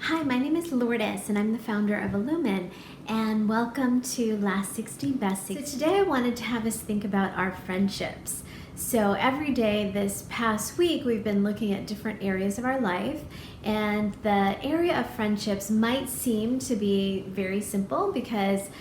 Hi, my name is Lourdes and I'm the founder of Illumin, and welcome to Last 16 Best Things. So today I wanted to have us think about our friendships. So every day this past week we've been looking at different areas of our life, and the area of friendships might seem to be very simple because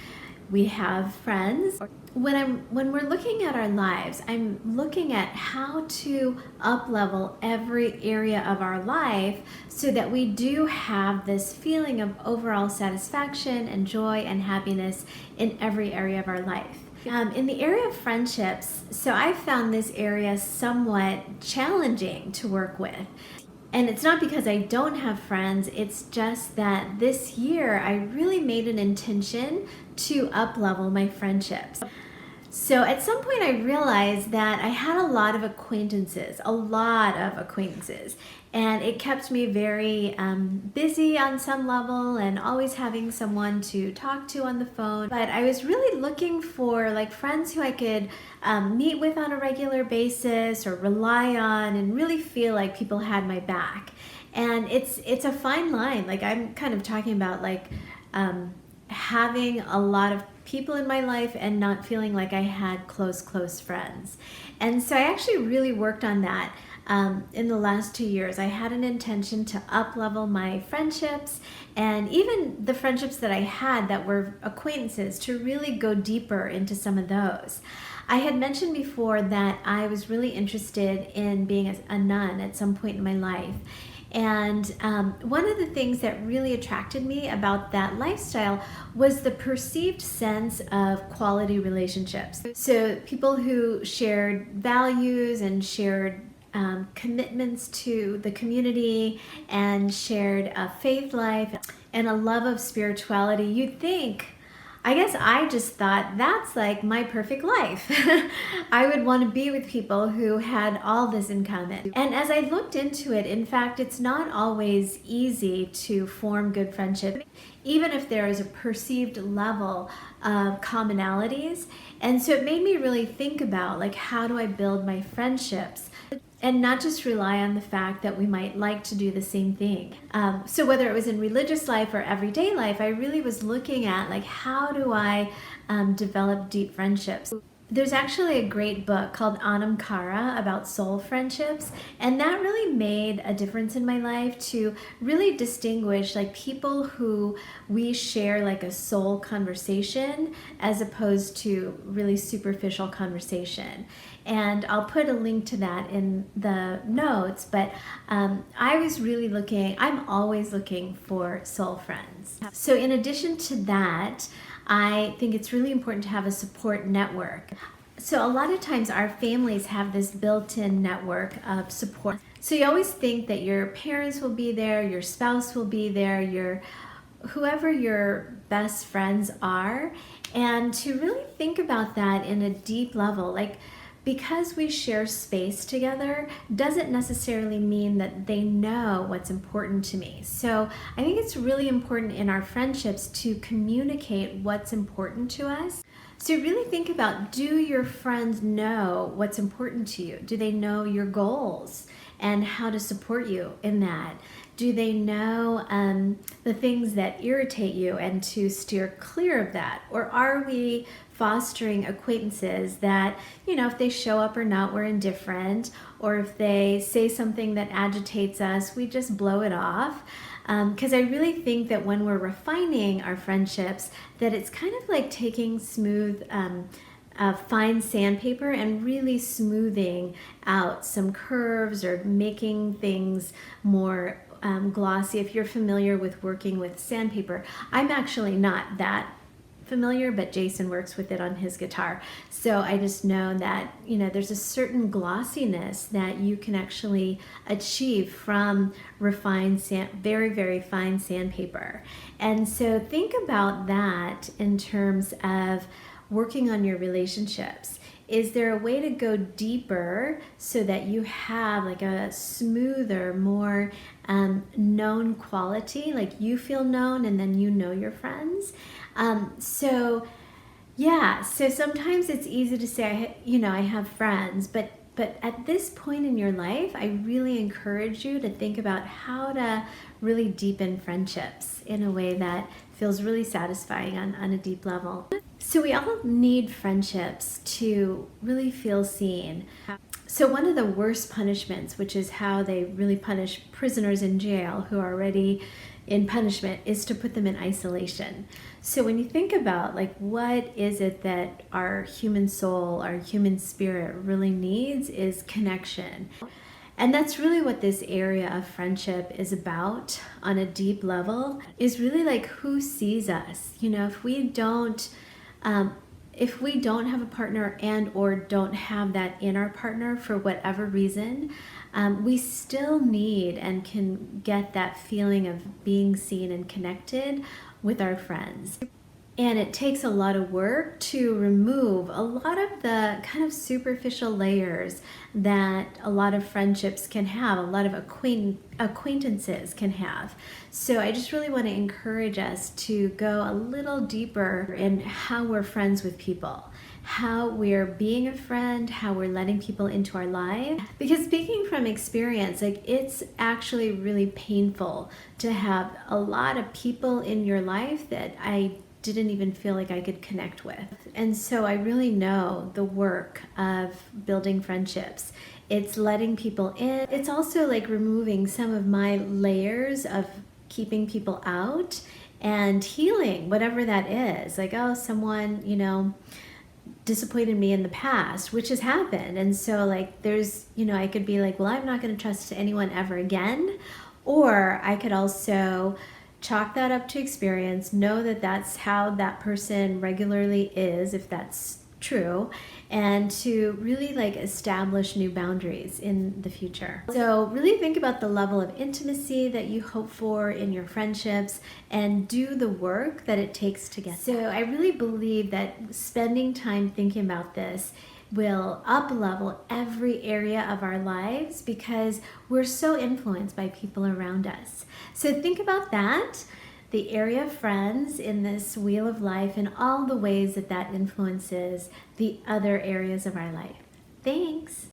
we have friends. When we're looking at our lives, I'm looking at how to up-level every area of our life so that we do have this feeling of overall satisfaction and joy and happiness in every area of our life. In the area of friendships, so I found this area somewhat challenging to work with. And it's not because I don't have friends, it's just that this year I really made an intention to up-level my friendships. So at some point I realized that I had a lot of acquaintances, and it kept me very busy on some level and always having someone to talk to on the phone. But I was really looking for like friends who I could meet with on a regular basis or rely on and really feel like people had my back. And it's a fine line. Like I'm kind of talking about like having a lot of people in my life and not feeling like I had close friends. And so I actually really worked on that in the last 2 years. I had an intention to up-level my friendships, and even the friendships that I had that were acquaintances, to really go deeper into some of those. I had mentioned before that I was really interested in being a nun at some point in my life. And one of the things that really attracted me about that lifestyle was the perceived sense of quality relationships. So people who shared values and shared commitments to the community and shared a faith life and a love of spirituality. You'd think, I guess I just thought that's like my perfect life. I would want to be with people who had all this in common. And as I looked into it, in fact, it's not always easy to form good friendship, even if there is a perceived level of commonalities. And so it made me really think about like, how do I build my friendships? And not just rely on the fact that we might like to do the same thing. So whether it was in religious life or everyday life, I really was looking at like, how do I develop deep friendships? There's actually a great book called Anam Cara about soul friendships, and that really made a difference in my life to really distinguish like people who we share like a soul conversation as opposed to really superficial conversation. And I'll put a link to that in the notes, but I was really I'm always looking for soul friends. So in addition to that, I think it's really important to have a support network. So a lot of times our families have this built-in network of support. So you always think that your parents will be there, your spouse will be there, whoever your best friends are, and to really think about that in a deep level. Like, because we share space together doesn't necessarily mean that they know what's important to me. So I think it's really important in our friendships to communicate what's important to us. So really think about, do your friends know what's important to you? Do they know your goals and how to support you in that? Do they know the things that irritate you and to steer clear of that? Or are we fostering acquaintances that, you know, if they show up or not, we're indifferent, or if they say something that agitates us, we just blow it off? Because I really think that when we're refining our friendships, that it's kind of like taking smooth fine sandpaper and really smoothing out some curves or making things more glossy. If you're familiar with working with sandpaper, I'm actually not that familiar, but Jason works with it on his guitar. So I just know that, you know, there's a certain glossiness that you can actually achieve from refined very fine sandpaper. And so think about that in terms of working on your relationships. Is there a way to go deeper so that you have like a smoother, more known quality, like you feel known and then you know your friends? So sometimes it's easy to say, I have friends, but at this point in your life, I really encourage you to think about how to really deepen friendships in a way that feels really satisfying on a deep level. So we all need friendships to really feel seen. So one of the worst punishments, which is how they really punish prisoners in jail who are already in punishment, is to put them in isolation. So when you think about like what is it that our human soul, our human spirit really needs is connection. And that's really what this area of friendship is about on a deep level, is really like who sees us. You know, if we don't have a partner and or don't have that in our partner for whatever reason, we still need and can get that feeling of being seen and connected with our friends. And it takes a lot of work to remove a lot of the kind of superficial layers that a lot of friendships can have, a lot of acquaintances can have. So I just really want to encourage us to go a little deeper in how we're friends with people, how we're being a friend, how we're letting people into our life. Because speaking from experience, like it's actually really painful to have a lot of people in your life that I didn't even feel like I could connect with. And so I really know the work of building friendships. It's letting people in. It's also like removing some of my layers of keeping people out and healing whatever that is. Like, oh, someone, you know, disappointed me in the past, which has happened. And so like there's, you know, I could be like, well, I'm not going to trust anyone ever again. Or I could also chalk that up to experience, know that that's how that person regularly is, if that's true, and to really like establish new boundaries in the future. So really think about the level of intimacy that you hope for in your friendships and do the work that it takes to get there. So I really believe that spending time thinking about this will up-level every area of our lives because we're so influenced by people around us. So think about that, the area of friends in this wheel of life and all the ways that that influences the other areas of our life. Thanks.